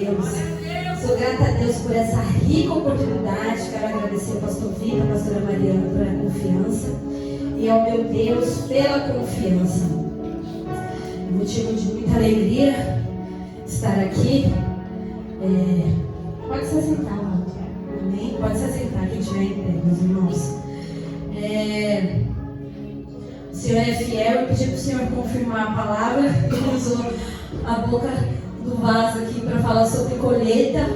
Deus. Sou grata a Deus por essa rica oportunidade. Quero agradecer ao pastor Vitor, a pastora Mariana pela confiança. E ao meu Deus pela confiança. É motivo de muita alegria estar aqui. Pode se assentar, amém? Pode se assentar, quem estiver em pé, meus irmãos. O Senhor é fiel. Eu pedi para o Senhor confirmar a palavra. Ele usou a boca do vaso aqui para falar sobre colheita.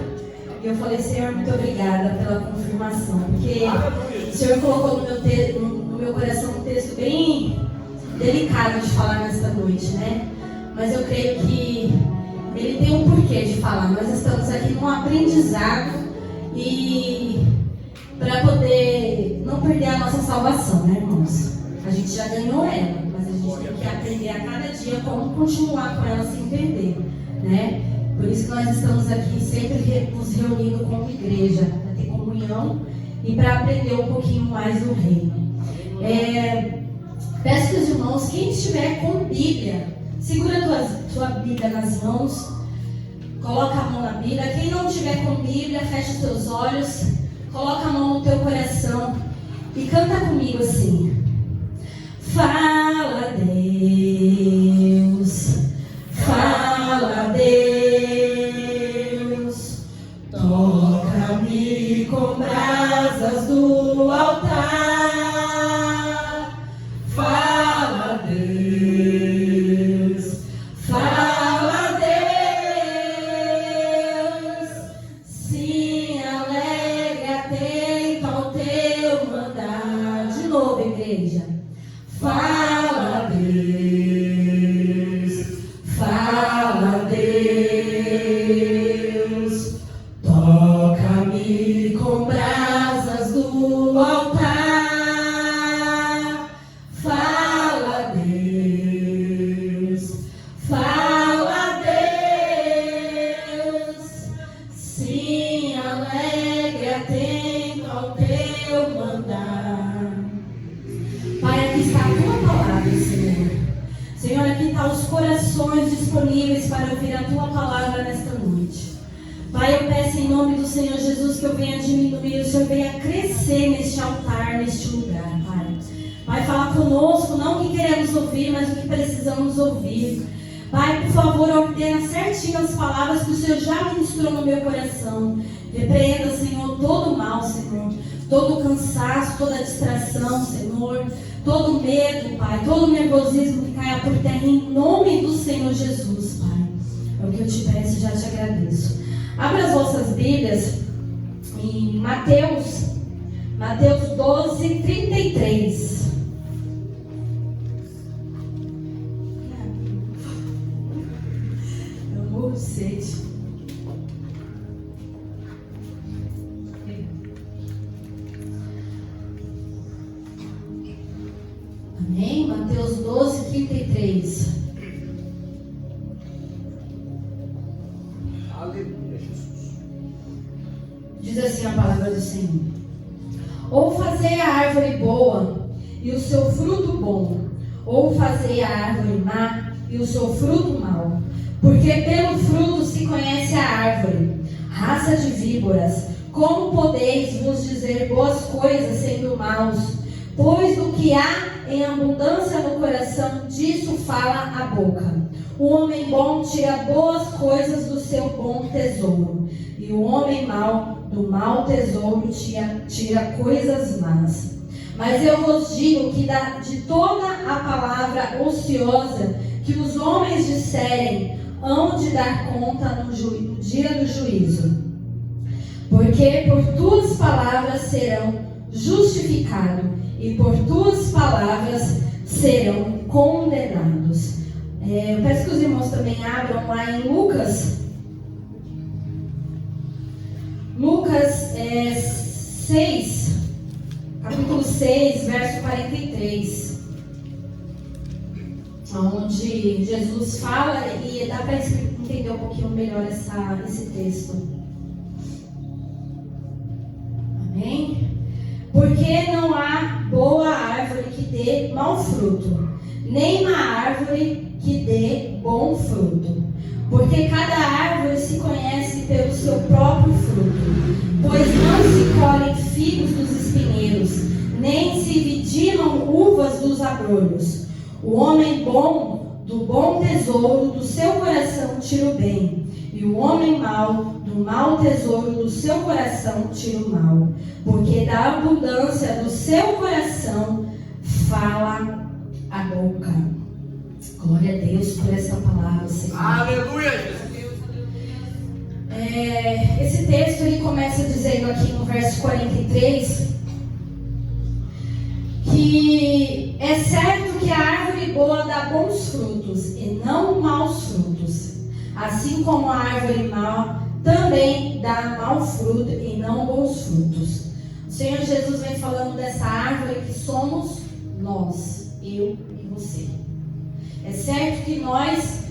E eu falei, Senhor, muito obrigada pela confirmação. Porque o Senhor colocou no meu coração um texto bem delicado de falar nesta noite, né? Mas eu creio que ele tem um porquê de falar. Nós estamos aqui num aprendizado e para poder não perder a nossa salvação, né, irmãos? A gente já ganhou ela, mas a gente tem que aprender a cada dia como continuar com ela sem perder, né? Por isso que nós estamos aqui sempre nos reunindo como igreja, para ter comunhão e para aprender um pouquinho mais do reino. Peço que os irmãos, quem estiver com Bíblia, segura a tua Bíblia nas mãos, coloca a mão na Bíblia. Quem não estiver com Bíblia, fecha os teus olhos, coloca a mão no teu coração e canta comigo assim. Fala, Deus, fala, Deus, toca-me com brasas do altar. Fala, Deus, fala, Deus, sim, alegre, atento ao teu mandar. De novo, igreja. Fala, Deus, fala, Deus, toca-me com brasas do altar. Fala, Deus, fala, Deus, sim, alegre, atento ao teu mandar. Pai, aqui está a tua palavra, Senhor. Senhor, aqui estão os corações disponíveis para ouvir a tua palavra nesta noite. Pai, eu peço em nome do Senhor Jesus que eu venha diminuir, o Senhor venha crescer neste altar, neste lugar, Pai. Pai, fala conosco, não o que queremos ouvir, mas o que precisamos ouvir. Pai, por favor, ordena certinho as palavras que o Senhor já ministrou no meu coração. Repreenda, Senhor, todo o mal, Senhor. Todo o cansaço, toda a distração, Senhor. Todo o medo, Pai. Todo o nervosismo que caia por terra em nome do Senhor Jesus, Pai. É o que eu te peço e já te agradeço. Abra as vossas Bíblias em Mateus 12, 33. Eu morro de sede. Amém? Mateus 12, 33. Aleluia, Jesus. Diz assim a palavra do Senhor. Ou fazei a árvore boa e o seu fruto bom, ou fazei a árvore má e o seu fruto mau. Porque pelo fruto se conhece a árvore. Raça de víboras, como podeis vos dizer boas coisas sendo maus? Pois do que há em abundância no coração, disso fala a boca. O homem bom tira boas coisas do seu bom tesouro, e o homem mau do mau tesouro tira coisas más. Mas eu vos digo que de toda a palavra ociosa que os homens disserem, hão de dar conta no dia do juízo. Porque por tuas palavras serão justificados, e por tuas palavras serão condenados. Eu peço que os irmãos também abram lá em Lucas 6, capítulo 6, verso 43. Onde Jesus fala, e dá para entender um pouquinho melhor esse texto. Amém? Porque não há boa árvore que dê mau fruto, nem má árvore que dê bom fruto. Porque cada árvore se conhece figos dos espinheiros, nem se vidimam uvas dos abrolhos. O homem bom, do bom tesouro do seu coração tira o bem, e o homem mau, do mau tesouro do seu coração tira o mal. Porque da abundância do seu coração fala a boca. Glória a Deus por essa palavra, Senhor. Aleluia, Jesus. Esse texto ele começa dizendo aqui no verso 43 que é certo que a árvore boa dá bons frutos e não maus frutos, assim como a árvore má também dá mau fruto e não bons frutos. O Senhor Jesus vem falando dessa árvore que somos nós, eu e você. É certo que nós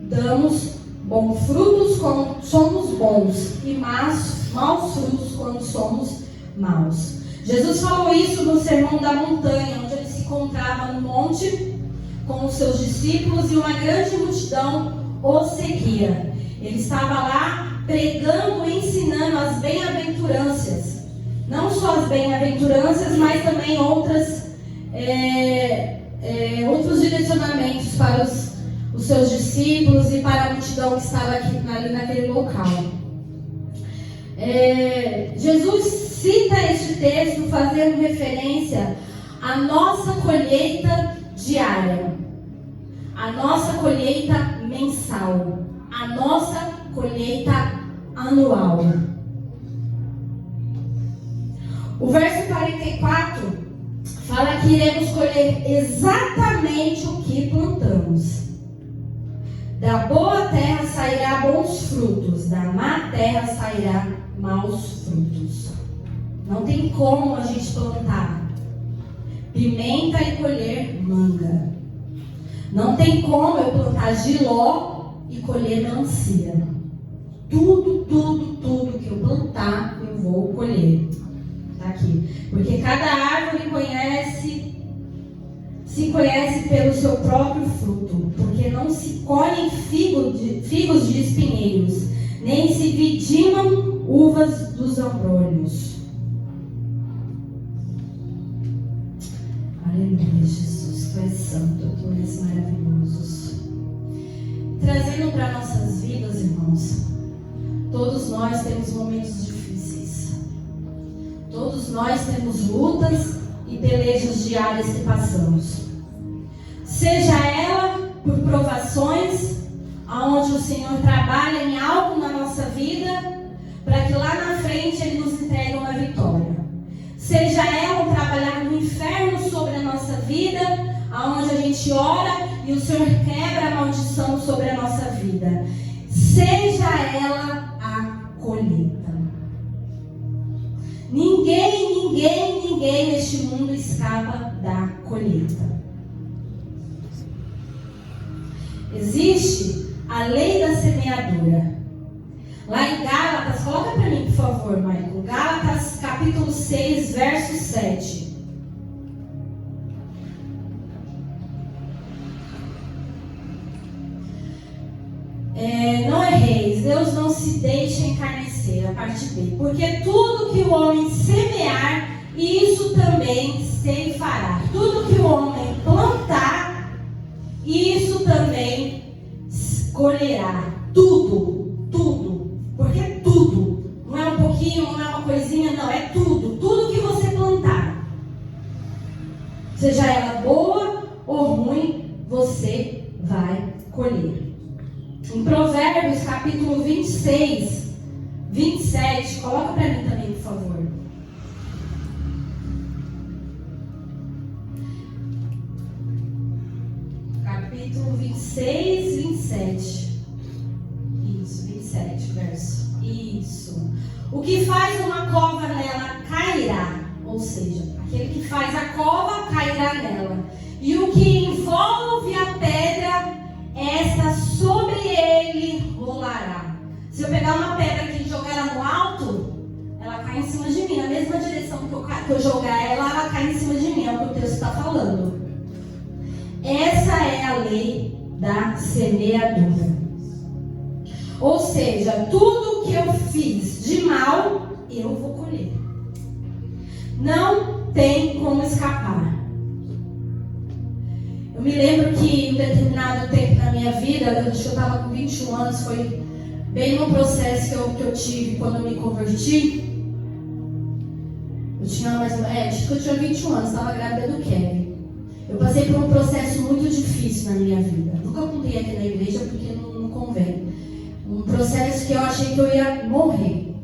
damos bons frutos quando somos bons e maus frutos quando somos maus. Jesus falou isso no Sermão da Montanha, onde ele se encontrava no monte com os seus discípulos e uma grande multidão o seguia. Ele estava lá pregando e ensinando as bem-aventuranças. Não só as bem-aventuranças, mas também outros direcionamentos para os seus discípulos e para a multidão que estava ali naquele local. Jesus cita este texto fazendo referência à nossa colheita diária, à nossa colheita mensal, à nossa colheita anual. O verso 44 fala que iremos colher exatamente o que plantamos. Da boa terra sairá bons frutos, da má terra sairá maus frutos. Não tem como a gente plantar pimenta e colher manga. Não tem como eu plantar jiló e colher melancia. Tudo que eu plantar, eu vou colher. Tá aqui. Porque cada árvore se conhece pelo seu próprio fruto. Porque não se colhem figos de espinheiros, nem se vidimam uvas dos abrolhos. Aleluia, Jesus, Tu és santo, Tu és maravilhoso. Trazendo para nossas vidas, irmãos, todos nós temos momentos difíceis. Todos nós temos lutas e pelejas diárias que passamos. Seja ela por provações, onde o Senhor trabalha em algo na nossa vida, para que lá na frente Ele nos entregue uma vitória. Seja ela um trabalhar no inferno sobre a nossa vida, onde a gente ora e o Senhor quebra a maldição sobre a nossa vida. Seja ela a colheita. Ninguém neste mundo escapa da colheita. Existe a lei da semeadura. Lá em Gálatas, coloca para mim, por favor, Michael. Gálatas, capítulo 6, verso 7. Não erreis, Deus não se deixa encarnecer, a parte B. Porque tudo que o homem semear, isso também ceifará. Tudo que o homem plantar, isso também colherá. Tudo. Porque tudo. Não é um pouquinho, não é uma coisinha, não. É tudo. Tudo que você plantar. Seja ela boa ou ruim, você vai colher. Em Provérbios, capítulo 26, 27. Coloca para mim também, por favor. Capítulo 26, 27. Isso, 27, verso. Isso. O que faz uma cova nela cairá. Ou seja, aquele que faz a cova cairá nela. E o que envolve a pedra, esta sobre ele rolará. Se eu pegar uma pedra aqui e jogar ela no alto, ela cai em cima de mim. Na mesma direção que eu jogar ela cai em cima de mim. É o que o texto está falando. Essa é a lei da semeadura. Ou seja, tudo que eu fiz de mal, eu vou colher. Não tem como escapar. Eu me lembro que em um determinado tempo na minha vida, eu estava com 21 anos, foi bem no processo que eu tive quando eu me converti. Eu tinha acho que eu tinha 21 anos, estava grávida do Kevin. Eu passei por um processo muito difícil na minha vida. Nunca contei aqui na igreja porque não convém. Um processo que eu achei que eu ia morrer.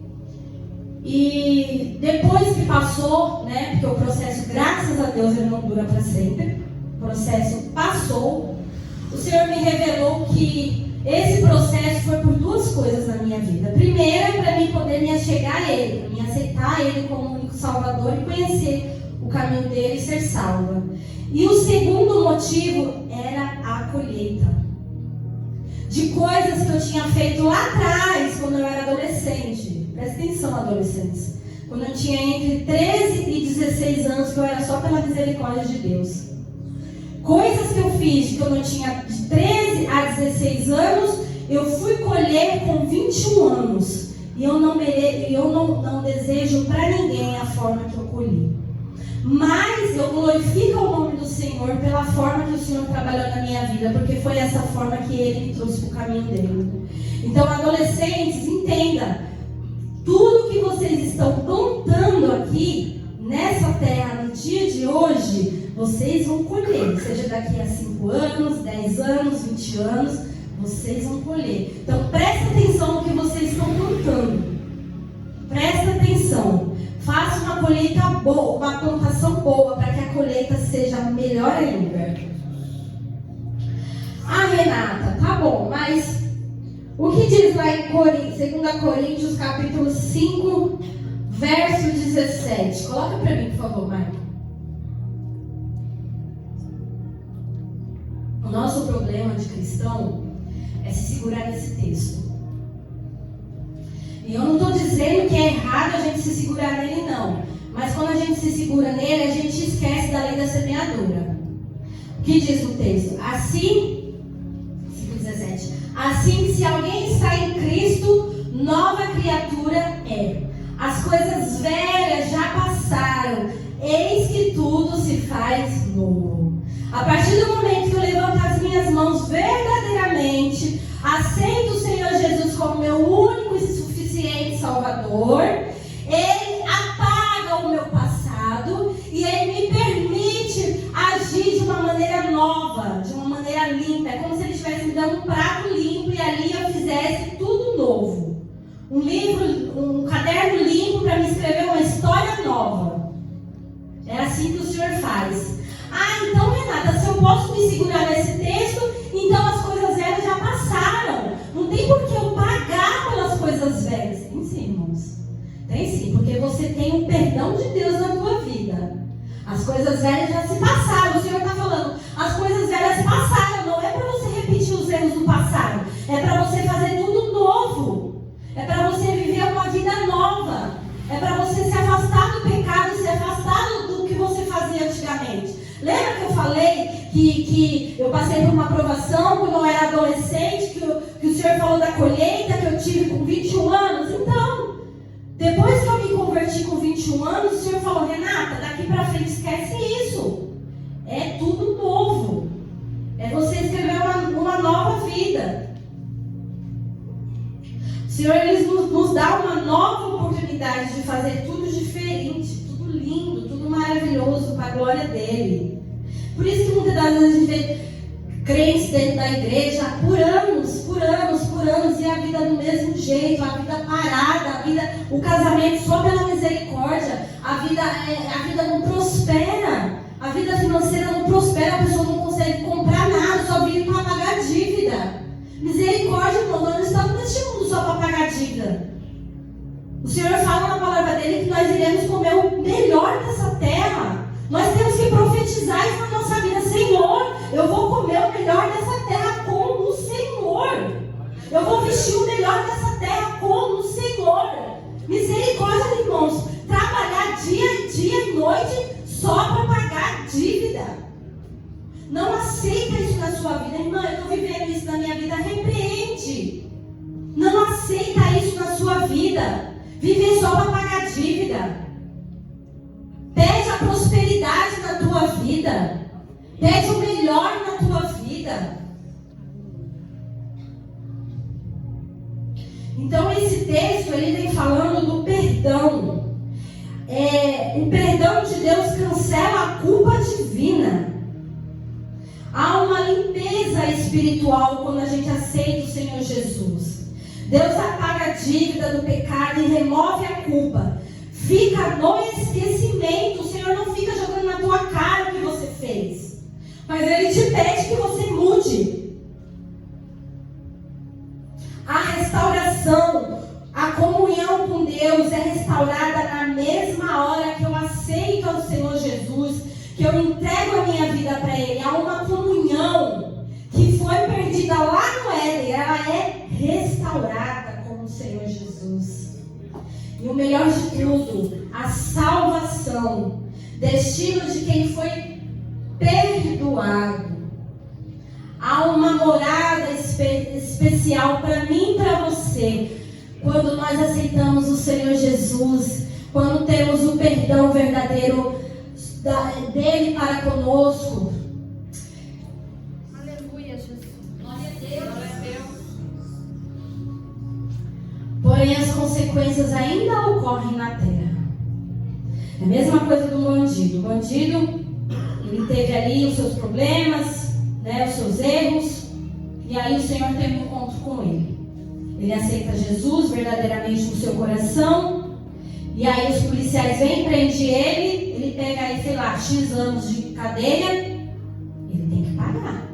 E depois que passou, né, porque o processo, graças a Deus, ele não dura para sempre. O processo passou. O Senhor me revelou que esse processo foi por duas coisas na minha vida. Primeiro, para mim poder me achegar a Ele, para me aceitar Ele como único Salvador e conhecer o caminho dele e ser salva. E o segundo motivo era a colheita de coisas que eu tinha feito lá atrás, quando eu era adolescente. Presta atenção, adolescentes. Quando eu tinha entre 13 e 16 anos, que eu era só pela misericórdia de Deus. Coisas que eu fiz quando eu tinha de 13 a 16 anos, eu fui colher com 21 anos. E eu não desejo para ninguém a forma que eu colhi. Mas eu glorifico o nome do Senhor pela forma que o Senhor trabalhou na minha vida, porque foi essa forma que Ele me trouxe para o caminho dele. Então, adolescentes, entenda, tudo que vocês estão plantando aqui, nessa terra, no dia de hoje, vocês vão colher, seja daqui a 5 anos, 10 anos, 20 anos, vocês vão colher. Então, presta atenção no que vocês estão plantando. Presta atenção. Faça uma colheita boa, uma plantação boa, para que a colheita seja melhor ainda. Ah, Renata, tá bom, mas o que diz lá em 2 Coríntios, capítulo 5, verso 17? Coloca para mim, por favor, Maicon. O nosso problema de cristão é se segurar nesse texto. E eu não estou dizendo que é errado a gente se segurar nele, não. Mas quando a gente se segura nele, a gente esquece da lei da semeadura. O que diz no texto? Assim, 5:17. Assim, se alguém está em Cristo, nova criatura é. As coisas velhas já passaram. Eis que tudo se faz novo. A partir do momento que eu levanto as minhas mãos verdadeiramente, aceito o Senhor Jesus como meu único e suficiente Salvador, Ele apaga o meu passado e Ele me permite agir de uma maneira nova, de uma maneira limpa. É como se Ele estivesse me dando um prato limpo e ali eu fizesse tudo novo. Um livro, um caderno limpo para me escrever uma história nova. É assim que o Senhor faz. Ah, então, Renata, se eu posso me segurar nesse texto, então as coisas velhas já passaram. Não tem por que eu pagar pelas coisas velhas. Tem sim, irmãos. Tem sim, porque você tem o perdão de Deus na tua vida. As coisas velhas já se passaram. O Senhor está falando, as coisas velhas se passaram. Não é para você repetir os erros do passado. É para você fazer tudo novo. É para você viver uma vida nova. É para você se afastar do pecado, se afastar do que você fazia antigamente. Lembra que eu falei que eu passei por uma provação quando eu era adolescente, que o Senhor falou da colheita que eu tive com 21 anos? Então, depois que eu me converti com 21 anos, o Senhor falou, Renata, daqui para frente esquece isso. É tudo novo. É você escrever uma nova vida. O Senhor ele nos dá uma nova oportunidade de fazer tudo diferente, tudo lindo, tudo maravilhoso para a glória dele. Por isso que muitas das vezes a gente vê crentes dentro da igreja por anos, e a vida do mesmo jeito, a vida parada, o casamento só pela misericórdia, a vida não prospera, a vida financeira não prospera, a pessoa não consegue comprar nada, só vive para pagar dívida. Misericórdia, irmão, nós não estamos neste mundo só para pagar dívida. O Senhor fala na palavra dele que nós iremos comer o melhor dessa terra. Nós temos que profetizar isso na nossa vida. Senhor, eu vou comer o melhor dessa terra com o Senhor. Eu vou vestir o melhor dessa terra com o Senhor. Misericórdia, irmãos. Trabalhar dia e noite só para pagar dívida. Não aceita isso na sua vida. Irmã, eu estou vivendo isso na minha vida. Repreende. Não aceita isso na sua vida. Viver só para pagar dívida. prosperidade na tua vida. Pede o melhor na tua vida. Então esse texto ele vem falando do perdão. O perdão de Deus cancela a culpa divina. Há uma limpeza espiritual quando a gente aceita o Senhor Jesus. Deus apaga a dívida do pecado e remove a culpa. Fica no esquecimento. O Senhor não fica jogando na tua cara o que você fez, mas Ele te pede que você mude. A restauração, a comunhão com Deus é restaurada na mesma hora que eu aceito ao Senhor Jesus, que eu entrego a minha vida para Ele. Há uma comunhão que foi perdida lá no Éden, ela é restaurada com o Senhor Jesus. E o melhor de tudo, a salvação, destino de quem foi perdoado. Há uma morada especial para mim e para você, quando nós aceitamos o Senhor Jesus, quando temos o perdão verdadeiro dele para conosco. Aleluia, Jesus. Glória a Deus. Glória a Deus. Porém, as consequências ainda ocorrem na terra. É a mesma coisa do bandido. O bandido, ele teve ali os seus problemas, né, os seus erros, e aí o Senhor teve um encontro com ele. Ele aceita Jesus verdadeiramente no seu coração, e aí os policiais vêm, prendem ele pega aí, sei lá, X anos de cadeia, ele tem que pagar.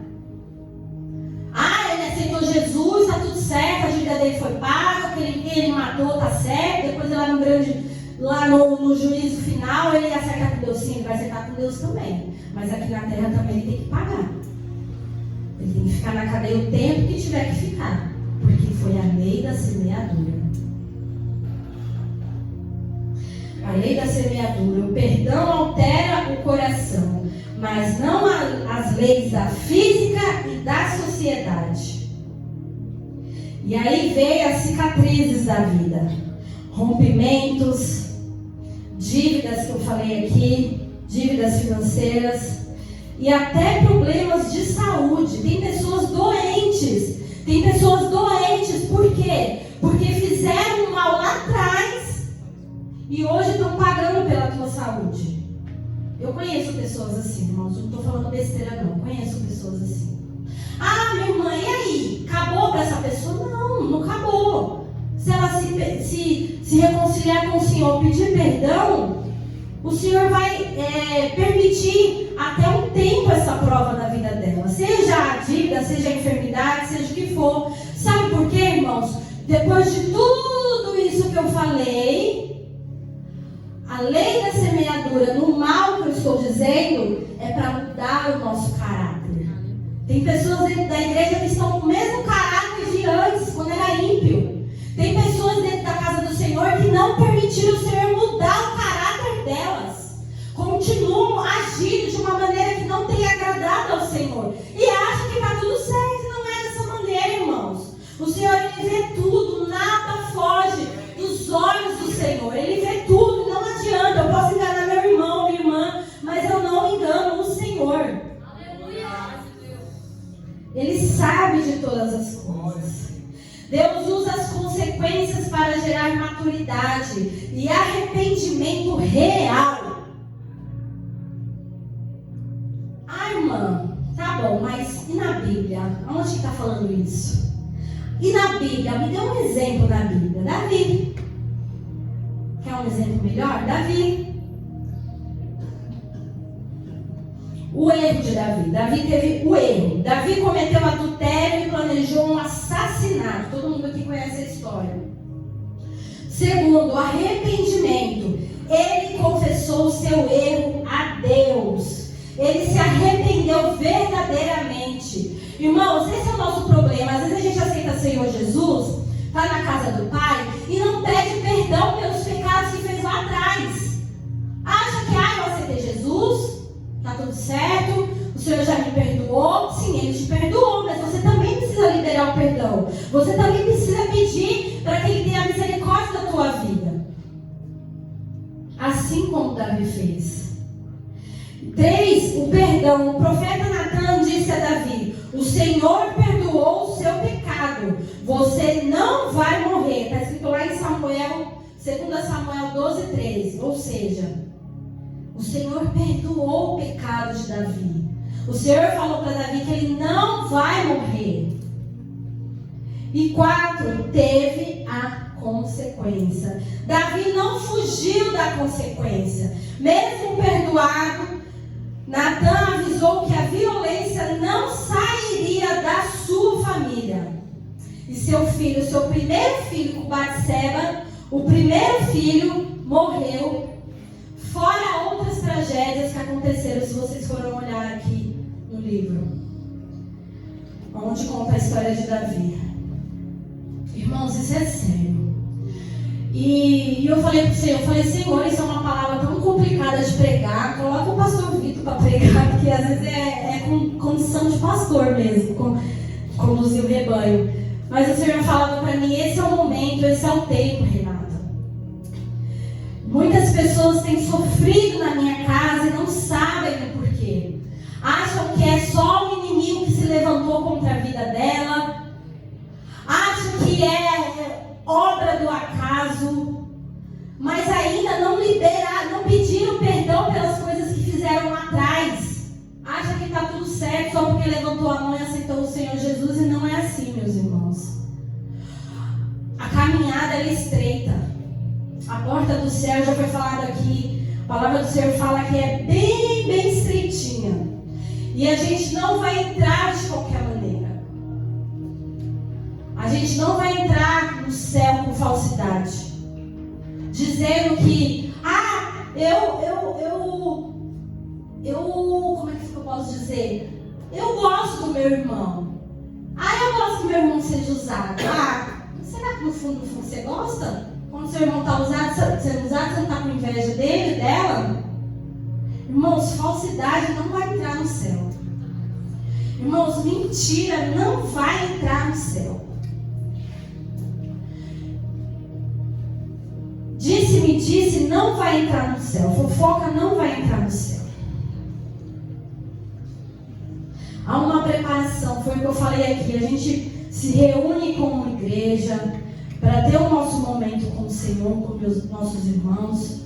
Ah, ele aceitou Jesus, tá tudo certo, a dívida dele foi paga, porque ele matou, tá certo, depois lá no juízo final, ele acerta com Deus. Sim, ele vai acertar com Deus também, mas aqui na terra também ele tem que pagar. Ele tem que ficar na cadeia o tempo que tiver que ficar, porque foi a lei da semeadura. A lei da semeadura, o perdão altera o coração, mas não as leis da física e da sociedade. E aí veio as cicatrizes da vida, rompimentos, dívidas que eu falei aqui, dívidas financeiras e até problemas de saúde. Tem pessoas doentes, por quê? Porque fizeram um mal lá atrás e hoje estão pagando pela tua saúde. Eu conheço pessoas assim, irmãos, não estou falando besteira não, conheço pessoas assim. Ah, minha irmã, e aí? Acabou para essa pessoa? Não acabou. Se ela se reconciliar com o Senhor, pedir perdão, o Senhor vai permitir até um tempo essa prova na vida dela. Seja a dívida, seja a enfermidade, seja o que for. Sabe por quê, irmãos? Depois de tudo isso que eu falei, a lei da semeadura, no mal que eu estou dizendo, é para mudar o nosso caráter. Tem pessoas dentro da igreja que estão com o mesmo caráter de antes, quando era ímpio. Tem pessoas dentro da casa do Senhor que não permitiram o Senhor mudar o caráter delas. Continuam agindo de uma maneira que não tem agradado ao Senhor. E acham que está tudo certo. E não é dessa maneira, irmãos. O Senhor, Ele vê tudo. Nada foge dos olhos do Senhor. Ele vê tudo. Não adianta. Eu posso enganar meu irmão, minha irmã, mas eu não engano o Senhor. Aleluia. Ele sabe de todas as coisas. Deus usa as consequências para gerar maturidade e arrependimento real. Ah, irmã, tá bom, mas e na Bíblia? Onde está falando isso? E na Bíblia? Me dê um exemplo da Bíblia. Davi. Quer um exemplo melhor? Davi. O erro de Davi. Davi teve o erro. Davi cometeu adultério e planejou um assassinato. Todo mundo aqui conhece a história. Segundo, arrependimento. Ele confessou o seu erro a Deus. Ele se arrependeu verdadeiramente. Irmãos, esse é o nosso problema. Às vezes a gente aceita o Senhor Jesus, está na casa do Pai e não pede perdão pelos pecados que fez lá atrás. Acha que, eu aceitei Jesus, está tudo certo, o Senhor já me perdoou. Sim, Ele te perdoou, mas você também precisa liberar o perdão. Você também precisa pedir para que Ele tenha misericórdia da tua vida. Assim como Davi fez. 3, o perdão. O profeta Natan disse a Davi: o Senhor perdoou o seu pecado, você não vai morrer. Está escrito lá em Samuel, 2 Samuel 12:13. Ou seja, o Senhor perdoou o pecado de Davi. O Senhor falou para Davi que ele não vai morrer. E 4, teve a consequência. Davi não fugiu da consequência. Mesmo perdoado, Natan avisou que a violência não sairia da sua família. E seu filho, seu primeiro filho com Batseba, o primeiro filho morreu. Fora outras tragédias que aconteceram, se vocês forem olhar aqui no livro, onde conta a história de Davi. Irmãos, isso é sério. E eu falei para o Senhor, Senhor, isso é uma palavra tão complicada de pregar. Coloca o pastor Vitor para pregar, porque às vezes é com condição de pastor mesmo, conduzir o rebanho. Mas o Senhor falava para mim, esse é o momento, esse é o tempo, Renata. Muitas pessoas têm sofrido na minha casa e não sabem o porquê. Acham que é só o inimigo que se levantou contra a vida dela. Acham que é obra do acaso. Mas ainda não pediram perdão pelas coisas que fizeram lá atrás. Acha que está tudo certo só porque levantou a mão e aceitou o Senhor Jesus. E não é assim, meus irmãos. A caminhada é estreita. A porta do céu, já foi falado aqui, a palavra do Senhor fala que é bem, bem estreitinha. E a gente não vai entrar de qualquer maneira. A gente não vai entrar no céu com falsidade. Dizendo que, como é que eu posso dizer? Eu gosto do meu irmão. Eu gosto que meu irmão seja usado. Será que no fundo você gosta? Quando seu irmão está sendo usado, você não está com inveja dele, dela? Irmãos, falsidade não vai entrar no céu. Irmãos, mentira não vai entrar no céu. Disse não vai entrar no céu. Fofoca não vai entrar no céu. Há uma preparação, foi o que eu falei aqui. A gente se reúne como igreja para ter o nosso momento com o Senhor, com os nossos irmãos.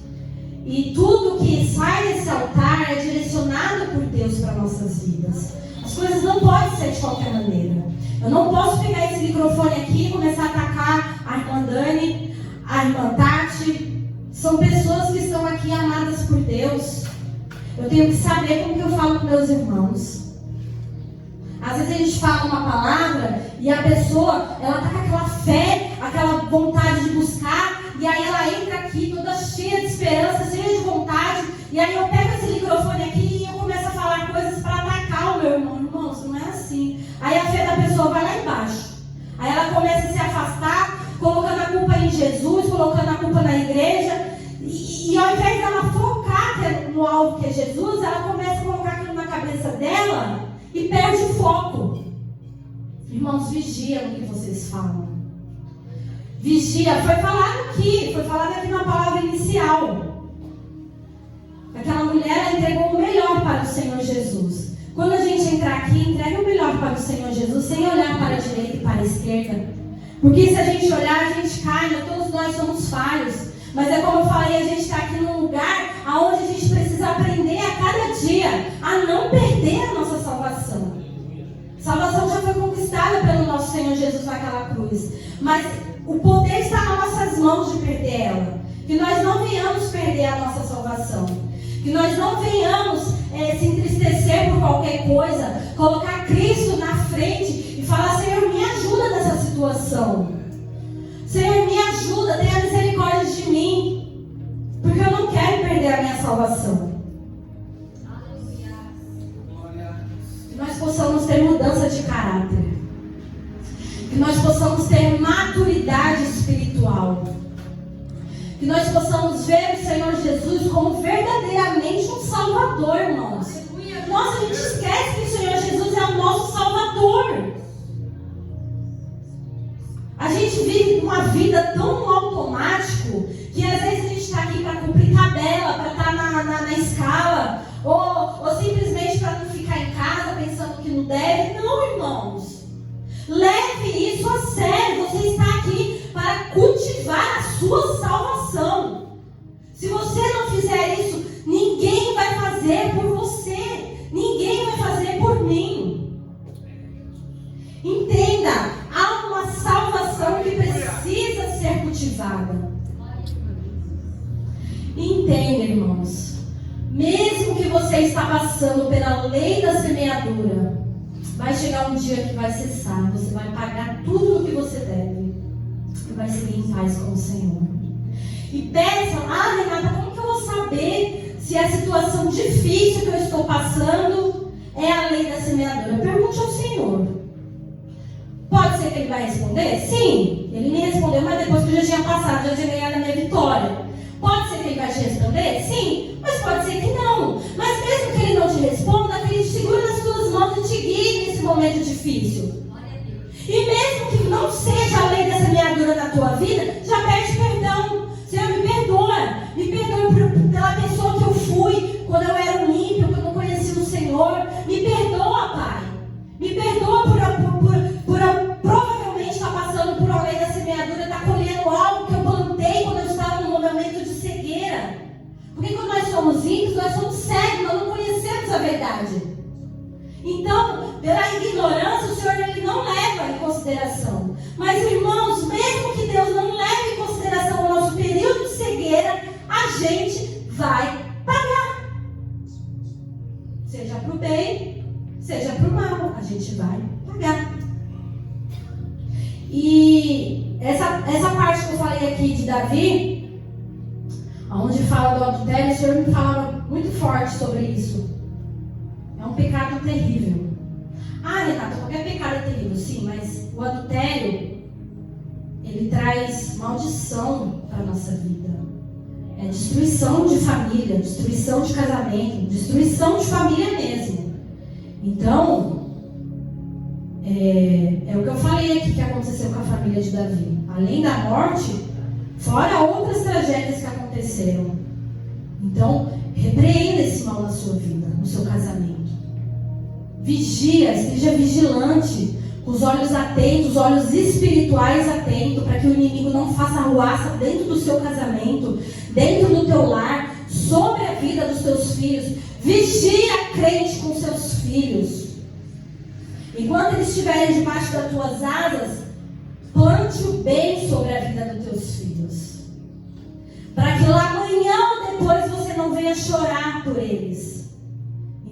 E tudo que sai desse altar é direcionado por Deus para nossas vidas. As coisas não podem ser de qualquer maneira. Eu não posso pegar esse microfone aqui e começar a atacar a irmã Dani, a irmã Tati. São pessoas que estão aqui amadas por Deus. Eu tenho que saber como que eu falo com meus irmãos. Às vezes a gente fala uma palavra e a pessoa, ela está com aquela fé, aquela vontade de buscar, e aí ela entra aqui toda cheia de esperança, cheia de vontade, e aí eu pego esse microfone aqui e eu começo a falar coisas para atacar o meu irmão. Irmãos, não é assim. Aí a fé da pessoa vai lá embaixo. Aí ela começa a se afastar, colocando a culpa em Jesus, colocando a culpa na igreja, e ao invés dela focar no alvo que é Jesus, ela começa a colocar aquilo na cabeça dela e perde o foco. Irmãos, vigia no que vocês falam. Vigia, foi falado aqui na palavra inicial. Aquela mulher entregou o melhor para o Senhor Jesus. Quando a gente entrar aqui, entrega o melhor para o Senhor Jesus, sem olhar para a direita e para a esquerda. Porque se a gente olhar, a gente cai, todos nós somos falhos. Mas é como eu falei, a gente está aqui num lugar onde a gente precisa aprender a cada dia a não perder a nossa salvação. Salvação já foi conquistada pelo nosso Senhor Jesus naquela cruz. Mas o poder está nas nossas mãos de perder ela. Que nós não venhamos perder a nossa salvação. Que nós não venhamos se entristecer por qualquer coisa. Colocar Cristo na frente e falar: Senhor, me ajuda nessa situação. Senhor, me ajuda, tenha misericórdia de mim. Porque eu não quero perder a minha salvação. Que nós possamos ter mudança de caráter. Que nós possamos ter maturidade espiritual. Que nós possamos ver o Senhor Jesus como verdadeiramente um Salvador, irmãos. Nossa, a gente esquece que o Senhor Jesus é o nosso Salvador. A gente vive uma vida tão no automático que às vezes a gente está aqui para cumprir tabela, para estar na escala, ou por você. Ninguém vai fazer por mim. Entenda, há uma salvação que precisa ser cultivada. Entenda, irmãos. Mesmo que você está passando pela lei da semeadura, vai chegar um dia que vai cessar. Você vai pagar tudo o que você deve e vai seguir em paz com o Senhor. E peçam: Renata, como que eu vou saber se a situação difícil que eu estou passando é a lei da semeadura? Pergunte ao Senhor. Pode ser que Ele vai responder? Sim, Ele me respondeu, mas depois que eu já tinha passado, já tinha ganhado a minha vitória. Pode ser que Ele vai te responder? Sim, mas pode ser que não. Mas mesmo que Ele não te responda, que Ele te segura nas tuas mãos e te guie nesse momento difícil. E mesmo que não seja a lei da semeadura na tua vida, já pede perdão. Senhor, me perdoa pela pessoa que eu fui quando eu era um ímpio, quando eu não conhecia o Senhor. Me perdoa, Pai. Me perdoa por provavelmente estar passando por uma lei da semeadura, estar colhendo algo que eu plantei quando eu estava num momento de cegueira. Porque quando nós somos ímpios, nós somos cegos, nós não conhecemos a verdade. Então, pela ignorância, o Senhor Ele não leva em consideração. Mas, irmãos, mesmo que Deus não leve em consideração o nosso período de cegueira, a gente vai pagar. Seja para o bem, seja para o mal, a gente vai pagar. E essa parte que eu falei aqui de Davi, onde fala do adultério, o Senhor me falava muito forte sobre isso. É um pecado terrível. Renata, qualquer pecado é terrível, sim, mas o adultério, ele traz maldição para a nossa vida. É destruição de família, destruição de casamento, destruição de família mesmo. Então, é o que eu falei aqui que aconteceu com a família de Davi. Além da morte, fora outras tragédias que aconteceram. Então, repreenda esse mal na sua vida, no seu casamento. Vigia, esteja vigilante, com os olhos atentos, os olhos espirituais atentos, para que o inimigo não faça arruaça dentro do seu casamento, dentro do teu lar, sobre a vida dos teus filhos. Vigia, crente, com seus filhos. Enquanto eles estiverem debaixo das tuas asas, plante o bem sobre a vida dos teus filhos, para que lá amanhã ou depois você não venha chorar por eles.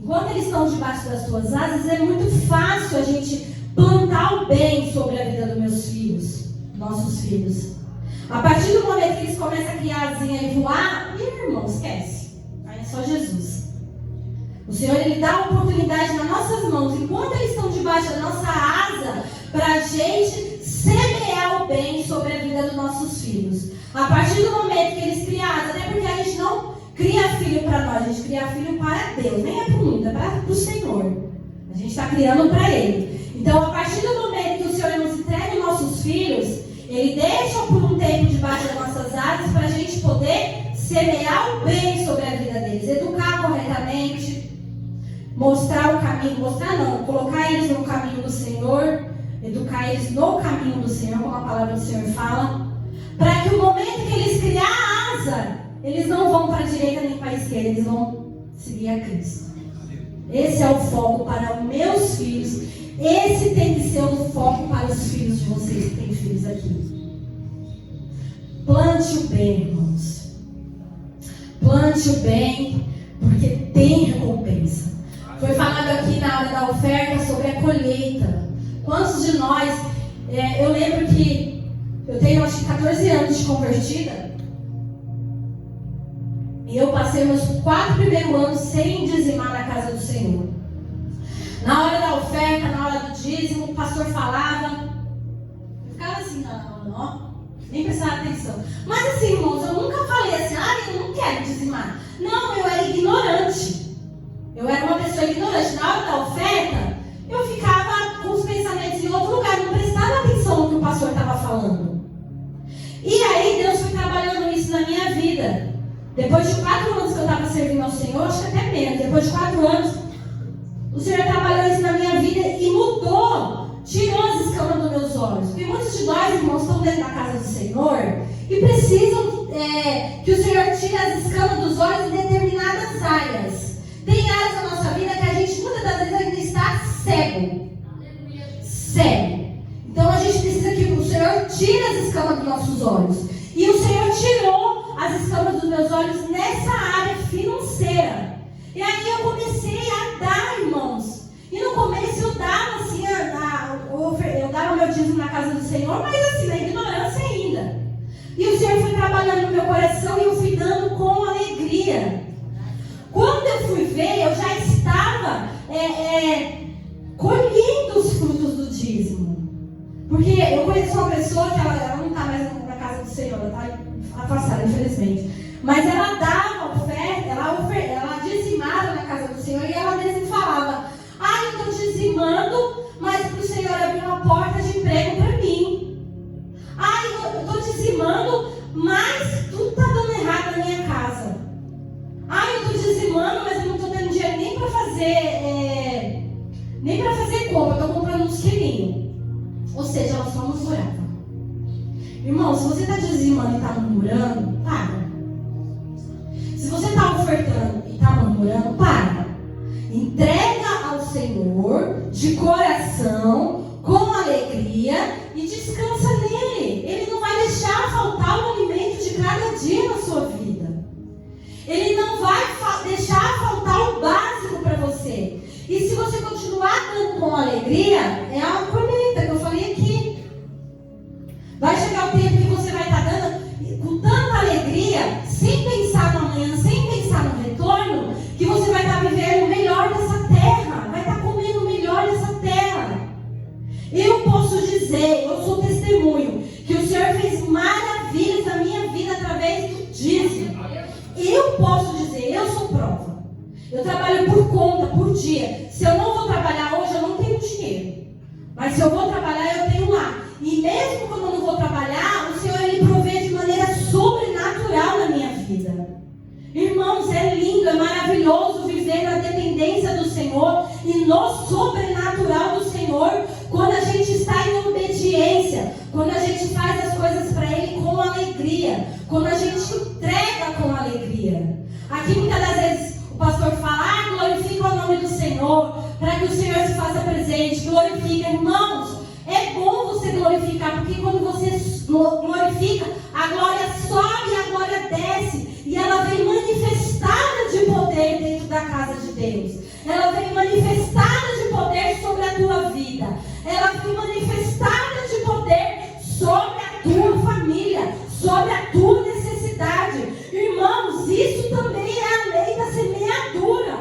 Enquanto eles estão debaixo das tuas asas, é muito fácil a gente plantar o bem sobre a vida dos meus filhos, nossos filhos. A partir do momento que eles começam a criar asinha e voar, irmão, esquece. Aí é só Jesus. O Senhor, Ele dá a oportunidade nas nossas mãos, enquanto eles estão debaixo da nossa asa, para a gente semear o bem sobre a vida dos nossos filhos. A partir do momento que eles criam asa, até porque a gente não cria filho para nós, a gente cria filho para Deus, nem é para o mundo, é para o Senhor. A gente está criando para Ele. Então, a partir do momento que o Senhor nos entrega os nossos filhos, Ele deixa por um tempo debaixo das nossas asas para a gente poder semear o bem sobre a vida deles, educar corretamente, mostrar o caminho, colocar eles no caminho do Senhor, educar eles no caminho do Senhor, como a palavra do Senhor fala, para que o momento que eles criar a asa, eles não vão para a direita nem para a esquerda, eles vão seguir a Cristo. Esse é o foco para os meus filhos. Esse tem que ser o foco para os filhos de vocês que têm filhos aqui. Plante o bem, irmãos. Plante o bem, porque tem recompensa. Foi falado aqui na hora da oferta sobre a colheita. Quantos de nós, eu lembro que eu tenho acho que 14 anos de convertida. E eu passei meus 4 primeiros anos sem dizimar na casa do Senhor. Na hora da oferta, na hora do dízimo, o pastor falava. Eu ficava assim, nem prestava atenção. Mas assim, irmãos, eu nunca falei assim, eu não quero dizimar. Não, eu era ignorante. Eu era uma pessoa ignorante. Na hora da oferta, eu ficava com os pensamentos em outro lugar. Não prestava atenção no que o pastor estava falando. E aí, Deus foi trabalhando isso na minha vida. Depois de 4 anos que eu estava servindo ao Senhor, acho que até menos, depois de 4 anos, o Senhor trabalhou isso na minha vida e mudou, tirou as escamas dos meus olhos. Porque muitos de nós, irmãos, estão dentro da casa do Senhor e precisam que o Senhor tire as escamas dos olhos em determinadas áreas. Tem áreas nossos olhos. E o Senhor tirou as escamas dos meus olhos nessa área financeira. E aí eu comecei a dar, irmãos. E no começo eu dava assim, eu dava meu dízimo na casa do Senhor, mas assim, na ignorância ainda. E o Senhor foi trabalhando no meu coração e eu fui dando com alegria. Quando eu fui ver, eu já estava colhendo os frutos do dízimo. Porque eu conheço uma pessoa que ela não está mais na casa do Senhor, ela está afastada, infelizmente. Mas ela dava oferta, ela dizimava na casa do Senhor e ela mesmo falava: eu estou dizimando, mas para o Senhor abrir uma porta de emprego para mim. Eu estou dizimando, mas tudo está dando errado na minha casa. Eu estou dizimando, mas eu não estou tendo dinheiro nem para fazer compra, eu estou comprando uns quilinhos. Ou seja, ela só murmurava. Irmão, se você está dizimando e está murmurando, para. Se você está ofertando e está murmurando, para. Entrega ao Senhor de coração, com alegria, e descansa nele. Ele não vai deixar faltar o alimento de cada dia na sua vida. Ele não vai deixar faltar o básico para você. E se você continuar dando com alegria, é a colheita que eu falei aqui. Vai chegar o tempo que você vai estar dando com tanta alegria, sem pensar no amanhã, sem pensar no retorno, que você vai estar vivendo o melhor dessa terra, vai estar comendo o melhor dessa terra. Eu posso dizer, eu sou testemunho, que o Senhor fez maravilhas na minha vida através do dízimo. Eu posso dizer, eu sou prova. Eu trabalho por conta, por dia. Se eu não vou trabalhar hoje, eu não tenho dinheiro. Mas se eu vou trabalhar, eu tenho lá. E mesmo quando eu não vou trabalhar, o Senhor, Ele provê de maneira sobrenatural na minha vida. Irmãos, é lindo, é maravilhoso viver na dependência do Senhor e no sobrenatural do Senhor, quando a gente está em obediência, quando a gente faz as coisas para Ele com alegria, quando a gente entrega com alegria. Aqui muitas das vezes o pastor fala: glorifica o nome do Senhor, para que o Senhor se faça presente. Glorifica, irmãos. É bom você glorificar, porque quando você glorifica, a glória sobe e a glória desce. E ela vem manifestada de poder dentro da casa de Deus. Ela vem manifestada de poder sobre a tua vida. Ela vem manifestada de poder sobre a tua família, sobre a tua necessidade. Irmãos, isso também é a lei da semeadura.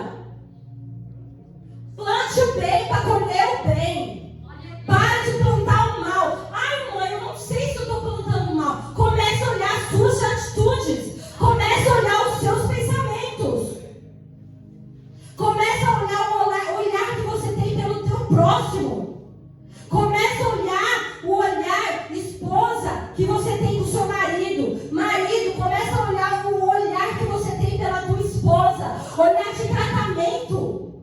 Plante o bem para colher o bem. Para de plantar o mal. Mãe, eu não sei se eu estou plantando o mal. Comece a olhar as suas atitudes. Comece a olhar os seus pensamentos. Comece a olhar o olhar que você tem pelo teu próximo. Comece a olhar o olhar, esposa, que você tem com o seu marido. Marido, comece a olhar o olhar que você tem pela tua esposa. Olhar de tratamento.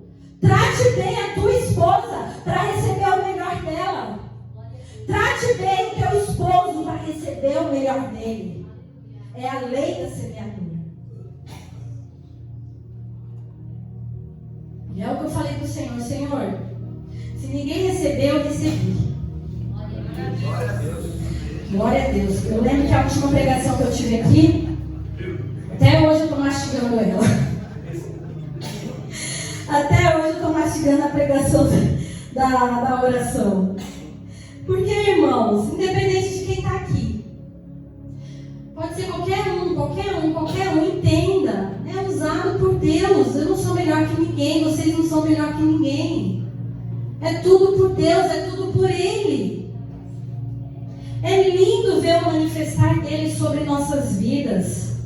Trate bem a tua esposa para receber o melhor dela. Trate bem o teu esposo para receber o melhor dele. É a lei da semeadura. E é o que eu falei para o Senhor: Senhor, se ninguém recebeu, eu recebi. Glória a Deus. Glória a Deus. Eu lembro que a última pregação que eu tive aqui, até hoje eu estou mastigando ela. Até hoje eu estou mastigando a pregação da oração. Porque, irmãos, independente de quem está aqui, pode ser qualquer um, entenda, é usado por Deus. Eu não sou melhor que ninguém, vocês não são melhor que ninguém. É tudo por Deus, é tudo por Ele. É lindo ver o manifestar dele sobre nossas vidas.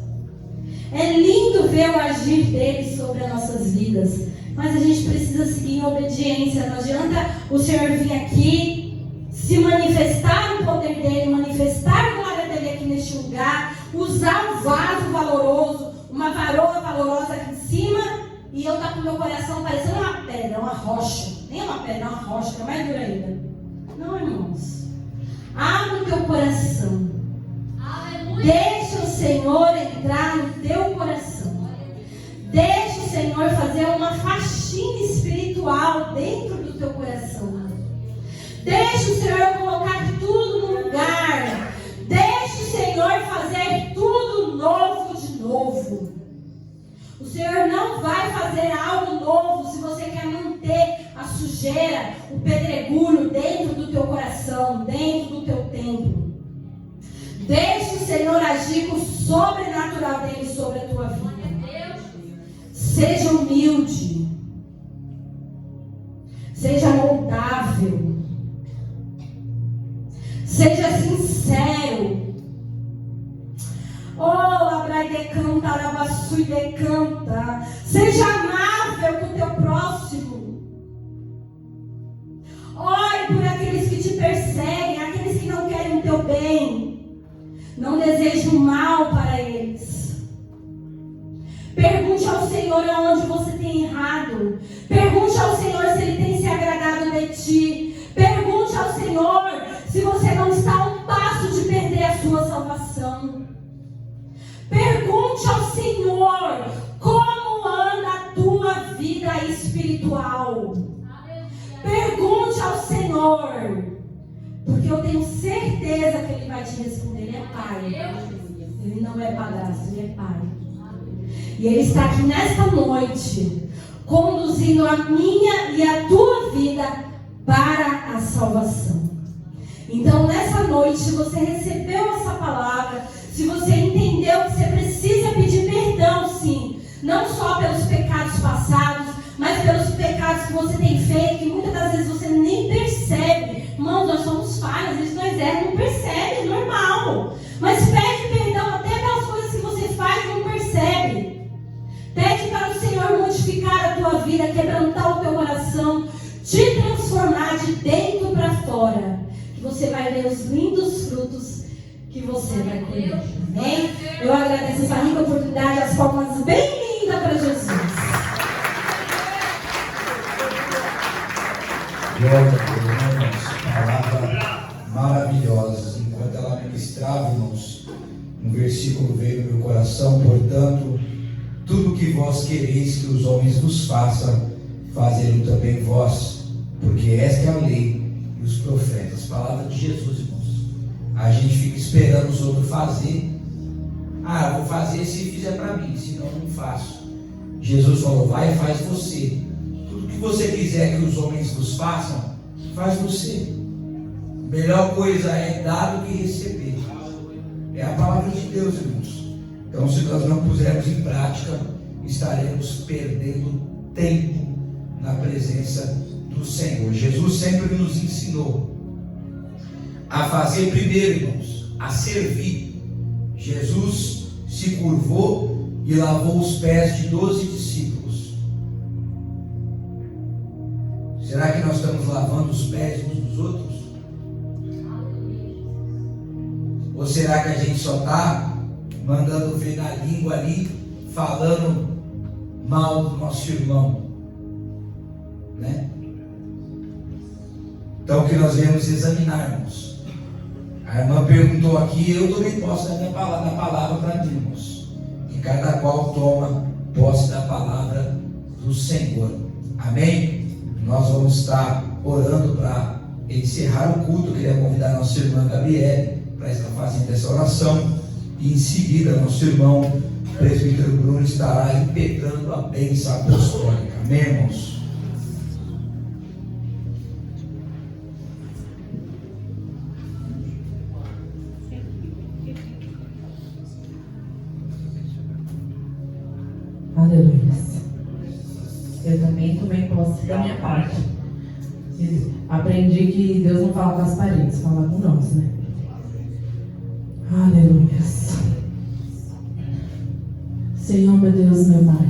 É lindo ver o agir dele sobre as nossas vidas. Mas a gente precisa seguir em obediência. Não adianta o Senhor vir aqui, se manifestar o poder dele, manifestar a glória dele aqui neste lugar, usar um vaso valoroso, uma varoa valorosa aqui em cima, e eu estar com o meu coração parecendo uma pedra, uma rocha. Nem uma pedra, uma rocha, que é mais dura ainda. Não, irmãos. Abra o teu coração. Aleluia. Deixa o Senhor entrar no teu coração. Deixa o Senhor fazer uma faxina espiritual dentro do teu coração. Deixa o Senhor colocar tudo no lugar. Deixa o sujeira, o pedregulho dentro do teu coração, dentro do teu templo. Deixe o Senhor agir com o sobrenatural dele sobre a tua vida. Seja humilde. Seja moldável. Seja sincero. Oh, Abrai decanta, Arabaçui decanta. Seja amável com o teu próximo. Ore por aqueles que te perseguem, aqueles que não querem o teu bem. Não deseje o mal para eles. Pergunte ao Senhor aonde você tem errado. Pergunte ao Senhor se Ele tem se agradado de ti. Pergunte ao Senhor se você não está a um passo de perder a sua salvação. Pergunte ao Senhor como anda a tua vida espiritual. Pergunte ao Senhor, porque eu tenho certeza que Ele vai te responder. Ele é Pai. Ele não é padrasto, Ele é Pai. E Ele está aqui nesta noite, conduzindo a minha e a tua vida para a salvação. Então, nessa noite, se você recebeu essa palavra, se você entendeu que você precisa pedir perdão, sim, não só pelos pecados passados, mas pelos pecados que você tem feito, que muitas das vezes você nem percebe. Irmãos, nós somos falhos, às vezes nós erramos, não percebe, é normal. Mas pede perdão até pelas coisas que você faz e não percebe. Pede para o Senhor modificar a tua vida, quebrantar o teu coração, te transformar de dentro para fora. Que você vai ver os lindos frutos que você vai colher. Amém? Eu agradeço essa rica oportunidade, as palmas bem lindas para Jesus. Glória a Deus, irmãos. Palavra maravilhosa. Enquanto ela ministrava, irmãos, um versículo veio no meu coração. Portanto, tudo que vós quereis que os homens vos façam, fazei-o também vós, porque esta é a lei e os profetas. Palavra de Jesus, irmãos. A gente fica esperando os outros fazer. Eu vou fazer se fizer para mim, senão eu não faço. Jesus falou, vai e faz você. Tudo que você quiser que os homens vos façam, faz você. Melhor coisa é dar do que receber. É a palavra de Deus, irmãos. Então, se nós não pusermos em prática, estaremos perdendo tempo na presença do Senhor. Jesus sempre nos ensinou a fazer primeiro, irmãos, a servir. Jesus se curvou e lavou os pés de 12 discípulos. Será que nós estamos lavando os pés uns dos outros? Ou será que a gente só está mandando ver na língua ali, falando mal do nosso irmão, né? Então, que nós viemos examinarmos. A irmã perguntou aqui, eu tomei posse da minha palavra, da palavra para mim, irmãos. Que cada qual toma posse da palavra do Senhor. Amém? Nós vamos estar orando para encerrar o culto. Eu queria convidar a nossa irmã Gabriele para estar fazendo essa oração. E em seguida, nosso irmão presbítero Bruno estará impetrando a bênção apostólica. Amém, irmãos? Aleluia. Eu também tomei posse da minha parte. Aprendi que Deus não fala com as paredes, fala com nós, né? Aleluia. Senhor, meu Deus, meu Pai.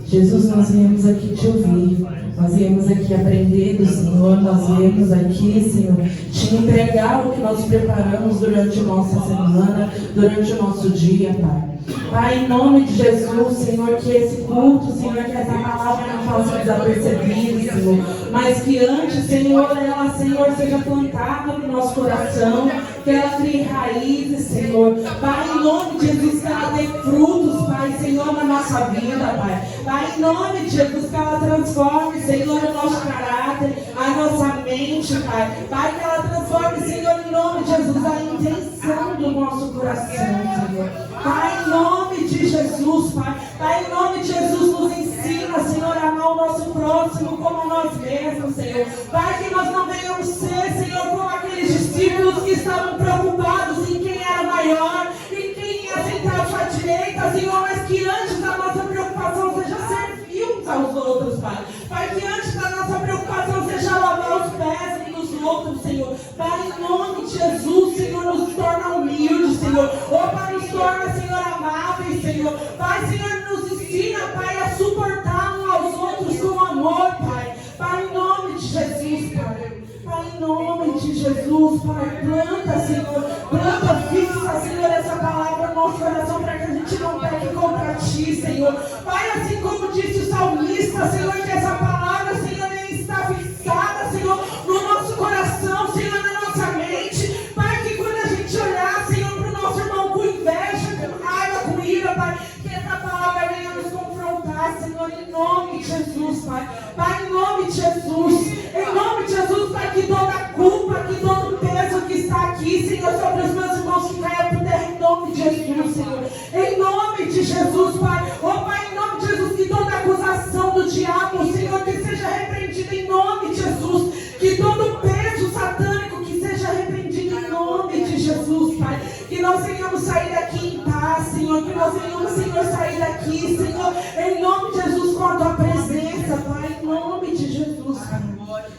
Jesus, nós viemos aqui te ouvir. Nós viemos aqui aprender do Senhor. Nós viemos aqui, Senhor, te entregar o que nós preparamos durante a nossa semana, durante o nosso dia, Pai. Pai, em nome de Jesus, Senhor, que esse culto, Senhor, que essa palavra não faça desapercebida, Senhor, mas que antes, Senhor, ela, Senhor, seja plantada no nosso coração, que ela crie raízes, Senhor. Pai, em nome de Jesus, que ela dê frutos, Pai, Senhor, na nossa vida, Pai. Pai, em nome de Jesus, que ela transforme, Senhor, o nosso caráter, a nossa mente, Pai. Pai, que ela transforme, Senhor, em nome de Jesus, a intenção do nosso coração, Senhor. Pai, em nome de Jesus, Pai. Pai, em nome de Jesus, nos ensina, Senhor, a amar o nosso próximo como a nós mesmos, Senhor. Pai, que nós não venhamos ser, Senhor, como aqueles discípulos que estavam preocupados em quem era maior, em quem ia sentar à sua direita, Senhor, mas que antes da nossa preocupação seja servir uns aos outros, Pai. Pai, que antes da nossa preocupação seja lavar os pés dos outros, Senhor. Pai, em nome de Jesus, Senhor, nos torna humildes, Senhor. Pai, nos torna, Senhor, amáveis, Senhor. Pai, Senhor, nos ensina, Pai, a suportar uns aos outros com amor, Pai. Pai, em nome de Jesus, Pai. Pai, em nome de Jesus, Pai, planta, Senhor, planta, fixa, Senhor, essa palavra no nosso coração para que a gente não peque contra Ti, Senhor. Pai, assim como disse o salmista, Senhor, que essa palavra, Senhor, nem está fixada, Senhor, no nosso coração, Senhor, na nossa mente. Pai, que quando a gente olhar, Senhor, para o nosso irmão com inveja, com raiva, com ira, Pai, que essa palavra venha nos confrontar, Senhor, em nome de Jesus, Pai. Pai, em nome de Jesus. Em nome de Jesus, Pai, que toda a culpa, que todo o peso que está aqui, Senhor, sobre os meus irmãos que caem por terra, em nome de Jesus, Senhor. Em nome de Jesus, Pai. Pai, em nome de Jesus, que toda acusação do diabo, Senhor, que seja repreendida em nome de Jesus. Que todo peso satânico que seja repreendido em nome de Jesus, Pai. Que nós venhamos sair daqui em paz, Senhor. Que nós venhamos, Senhor, sair daqui, Senhor, em nome de Jesus, com a Tua presença, Pai. Em nome de Jesus, Pai.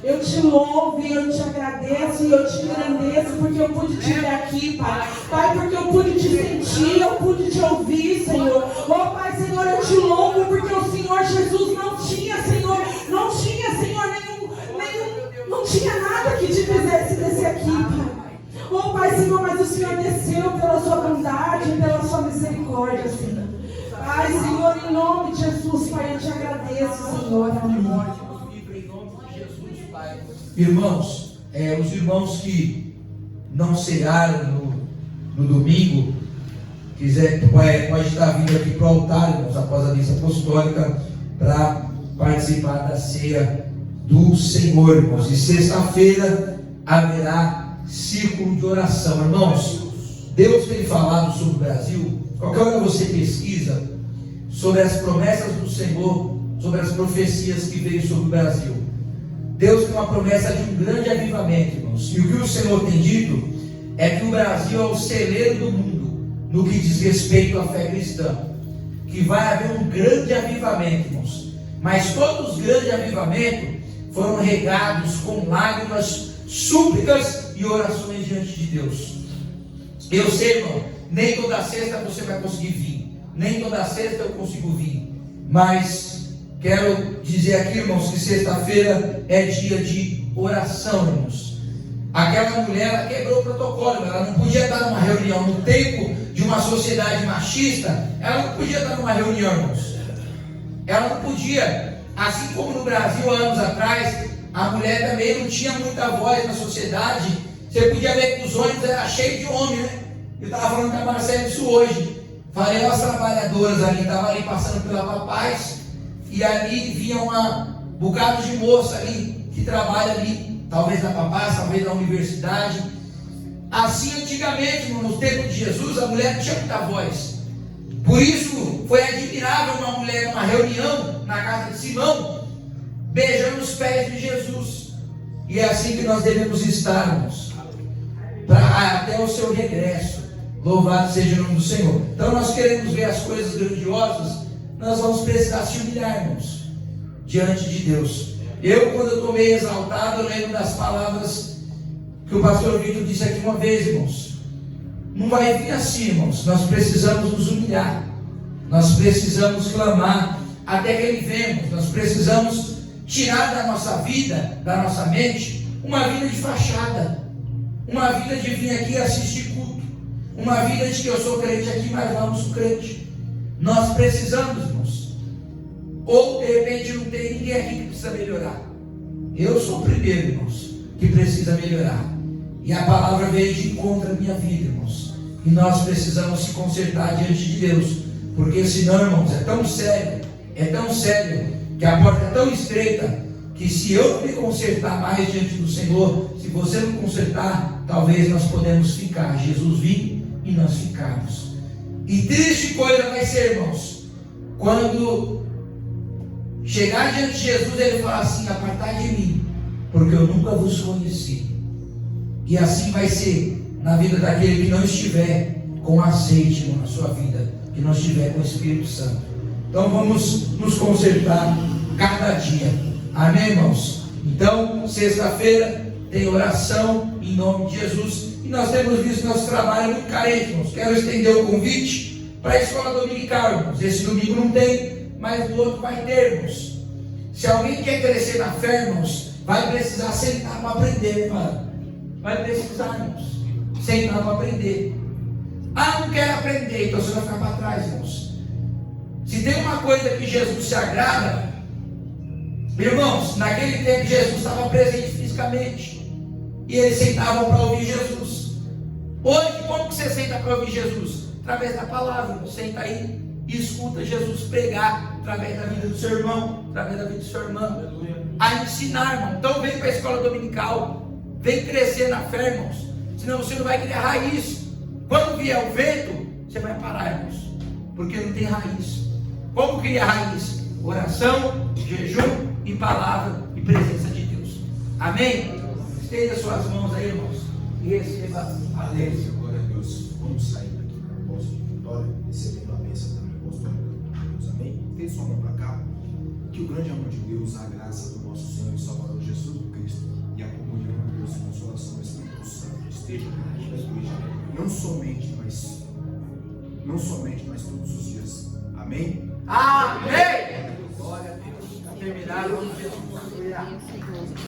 Eu te louvo e eu te agradeço e eu te engrandeço porque eu pude te ver aqui, Pai. Pai, porque eu pude te sentir, eu pude te ouvir, Senhor. Pai, Senhor, eu te louvo porque o Senhor Jesus não tinha, Senhor, não tinha nada que te fizesse descer aqui, Pai. Pai, Senhor, mas o Senhor desceu pela sua bondade, pela sua misericórdia, Senhor. Pai, Senhor, em nome de Jesus, Pai, eu te agradeço, Senhor. Amém. Irmãos, os irmãos que não cearam no domingo, pode estar vindo aqui para o altar, irmãos, após a missa apostólica, para participar da ceia do Senhor, irmãos. E sexta-feira haverá círculo de oração. Irmãos, Deus tem falado sobre o Brasil. Qualquer hora você pesquisa sobre as promessas do Senhor, sobre as profecias que veio sobre o Brasil. Deus tem uma promessa de um grande avivamento, irmãos. E o que o Senhor tem dito é que o Brasil é o celeiro do mundo no que diz respeito à fé cristã. Que vai haver um grande avivamento, irmãos. Mas todos os grandes avivamentos foram regados com lágrimas, súplicas e orações diante de Deus. Eu sei, irmão, nem toda sexta você vai conseguir vir. Nem toda sexta eu consigo vir. Mas quero dizer aqui, irmãos, que sexta-feira é dia de oração, irmãos. Aquela mulher, ela quebrou o protocolo, ela não podia estar numa reunião. No tempo de uma sociedade machista, ela não podia estar numa reunião, irmãos. Ela não podia, assim como no Brasil, há anos atrás, a mulher também não tinha muita voz na sociedade. Você podia ver que os ônibus eram cheios de homem, né? Eu estava falando com a Marcela isso hoje. Falei aos trabalhadores ali, estavam ali passando pela Papaz. E ali vinha um bocado de moça ali, que trabalha ali, talvez na Papaz, talvez na universidade. Assim, antigamente, no tempo de Jesus, a mulher não tinha muita voz. Por isso, foi admirável uma mulher numa reunião na casa de Simão, beijando os pés de Jesus. E é assim que nós devemos estarmos, até o seu regresso. Louvado seja o nome do Senhor. Então nós queremos ver as coisas grandiosas. Nós vamos precisar se humilhar, irmãos, diante de Deus. Quando eu estou meio exaltado, eu lembro das palavras que o pastor Vitor disse aqui uma vez, irmãos. Não vai vir assim, irmãos. Nós precisamos nos humilhar. Nós precisamos clamar até que Ele venha. Nós precisamos tirar da nossa vida, da nossa mente, uma vida de fachada. Uma vida de vir aqui assistir culto. Uma vida de que eu sou crente aqui, mas lá não sou crente. Nós precisamos, irmãos. Ou de repente não tem ninguém aqui que precisa melhorar. Eu sou o primeiro, irmãos, que precisa melhorar. E a palavra veio de encontro à minha vida, irmãos. E nós precisamos se consertar diante de Deus. Porque senão, irmãos, é tão sério, que a porta é tão estreita, que se eu não me consertar mais diante do Senhor, se você não consertar, talvez nós podemos ficar. Jesus vir e nós ficarmos. E triste coisa vai ser, irmãos, quando chegar diante de Jesus e ele falar assim: apartai de mim, porque eu nunca vos conheci. E assim vai ser na vida daquele que não estiver com azeite, irmão, na sua vida, que não estiver com o Espírito Santo. Então vamos nos consertar cada dia. Amém, irmãos? Então, sexta-feira tem oração em nome de Jesus. E nós temos visto nosso trabalho muito carente, irmãos. Quero estender o convite para a escola dominical, irmãos. Esse domingo não tem, mas no outro vai ter, irmãos. Se alguém quer crescer na fé, irmãos, vai precisar sentar para aprender, irmão. Vai precisar, irmãos, sentar para aprender. Ah, não quero aprender, então você vai ficar para trás, irmãos. Se tem uma coisa que Jesus se agrada, irmãos, naquele tempo Jesus estava presente fisicamente e eles sentavam para ouvir Jesus. Hoje, como que você senta para ouvir Jesus? Através da palavra. Você senta aí e escuta Jesus pregar através da vida do seu irmão, através da vida do seu irmão, a ensinar, irmão. Então vem para a escola dominical, vem crescer na fé, irmãos, senão você não vai criar raiz. Quando vier o vento, você vai parar, irmãos, porque não tem raiz. Como criar raiz? Oração, jejum e palavra e presença de Deus. Amém? Estenda suas mãos aí, irmãos, e receba a bênção. Glória a Deus. Vamos sair daqui para o apóstolo de Vitória, recebendo a bênção também do apóstolo de Deus. Amém? Estende sua mão para cá. Que o grande amor de Deus, a graça do nosso Senhor e Salvador Jesus Cristo e a comunhão de Deus e consolação do Espírito Santo esteja com toda a igreja, não somente, mas todos os dias. Amém? Amém! Glória a Deus. Terminaram.